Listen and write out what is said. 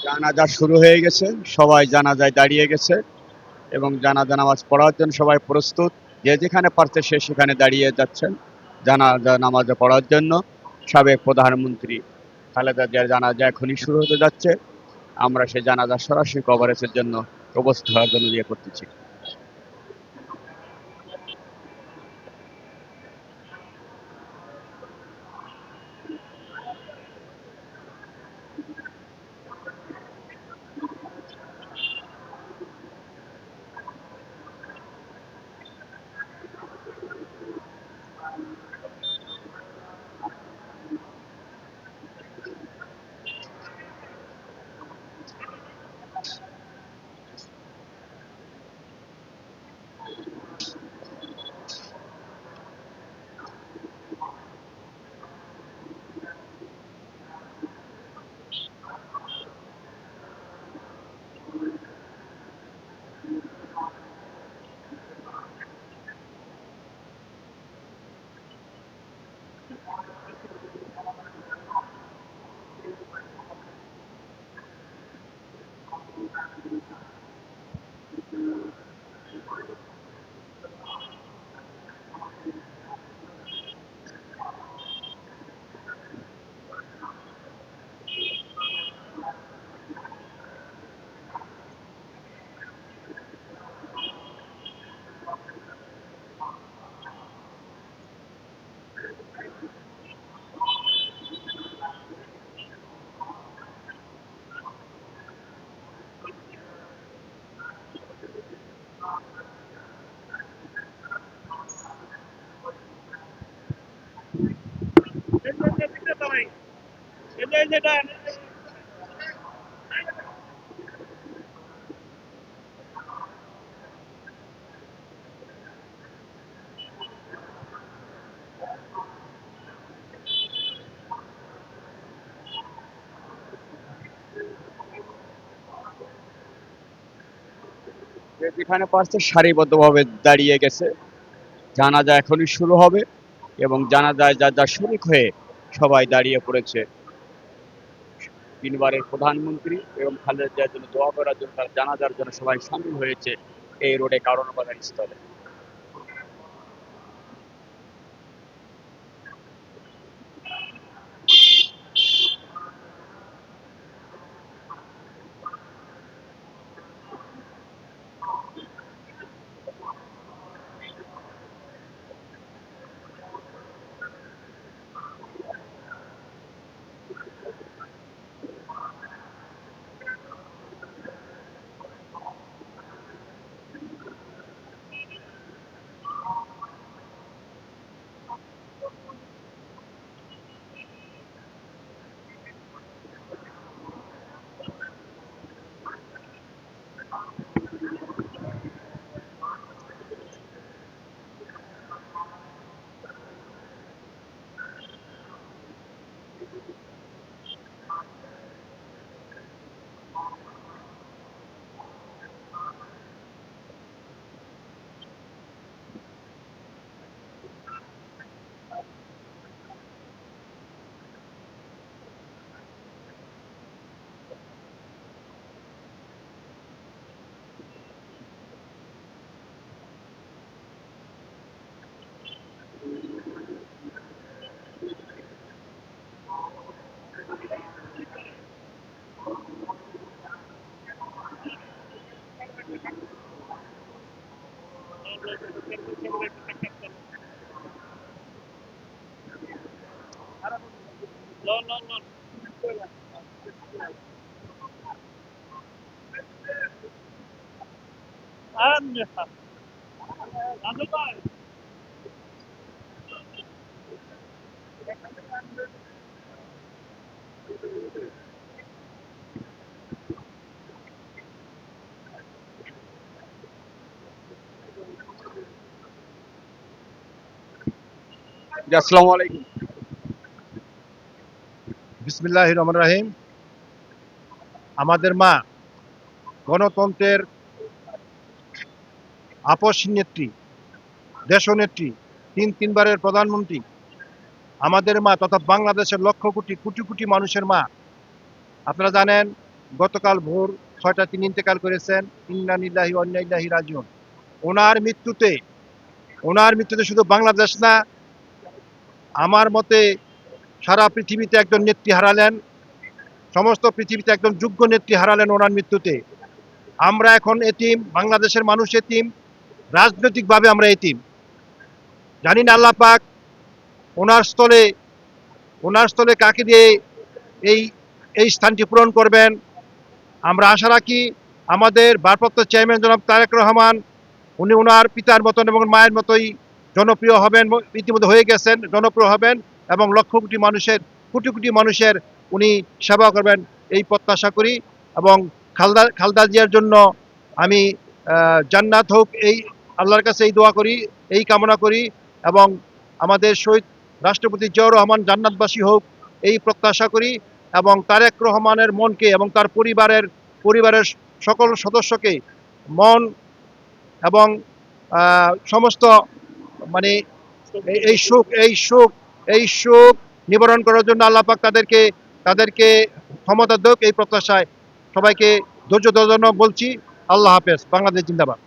জানাজা শুরু হয়ে গেছে, সবাই জানাজায় দাঁড়িয়ে গেছে এবং জানাজা নামাজ পড়ার জন্য সবাই প্রস্তুত। যে যেখানে পারছে সে সেখানে দাঁড়িয়ে যাচ্ছেন জানাজা নামাজ পড়ার জন্য। সাবেক প্রধানমন্ত্রী খালেদা জিয়ার জানাজা এখনই শুরু হতে যাচ্ছে। আমরা সেই জানাজা সরাসরি কভারেজের জন্য উপস্থিত হওয়ার জন্য করতেছি। যে যেখানে পারছে সারিবদ্ধভাবে দাঁড়িয়ে গেছে। জানাজা এখনই শুরু হবে এবং জানাজায় যা যা শরিক হয়ে সবাই দাঁড়িয়ে পড়েছে। তিনবারের প্রধানমন্ত্রী এবং খালেদা জিয়ার জন্য দোয়া করার জন্য, তার জানাজার জন্য সবাই সামিল হয়েছে এই রোডে কারণ বাজার স্থলে। আসসালামু আলাইকুম। বিসমিল্লাহির রহমানির রহিম। আমাদের মা, গণতন্ত্রের আপসহীন নেত্রী, দেশনেত্রী, তিনবারের প্রধানমন্ত্রী, আমাদের মা তথা বাংলাদেশের লক্ষ কোটি কোটি কোটি মানুষের মা। আপনারা জানেন গতকাল ভোর 6টা তিনি ইন্তেকাল করেছেন। ইন্না লিল্লাহি ওয়া ইন্না ইলাইহি রাজিউন। ওনার মৃত্যুতে শুধু বাংলাদেশ না, আমার মতে সারা পৃথিবীতে একজন নেত্রী হারালেন, সমস্ত পৃথিবীতে একজন যোগ্য নেত্রী হারালেন ওনার মৃত্যুতে। আমরা এখন এতিম, বাংলাদেশের মানুষ এতিম, রাজনৈতিকভাবে আমরা এতিম। জানি না আল্লাহ পাক ওনার স্থলে কাকে দিয়ে এই এই স্থানটি পূরণ করবেন। আমরা আশা রাখি আমাদের ভারপ্রাপ্ত চেয়ারম্যান জনাব তারেক রহমান, উনি ওনার পিতার মতন এবং মায়ের মতোই জনপ্রিয় হবেন, ইতিমধ্যে হয়ে গেছেন, জনপ্রিয় হবেন এবং কোটি কোটি মানুষের উনি সেবা করবেন এই প্রত্যাশা করি। এবং খালদা জিয়ার জন্য আমি জান্নাত হোক এই আল্লাহর কাছে এই দোয়া করি, এই কামনা করি এবং আমাদের শহীদ রাষ্ট্রপতি জিয়াউর রহমান জান্নাতবাসী হোক এই প্রত্যাশা করি এবং তারেক রহমানের মনকে এবং তার পরিবারের সকল সদস্যকে মন এবং সমস্ত মানে এই সুখ নিবারণ করার জন্য আল্লাহ পাক তাদেরকে ক্ষমতা দেখ এই প্রত্যাশায় সবাইকে ধৈর্য ধরার জন্য বলছি। আল্লাহ হাফেজ। বাংলাদেশ জিন্দাবাদ।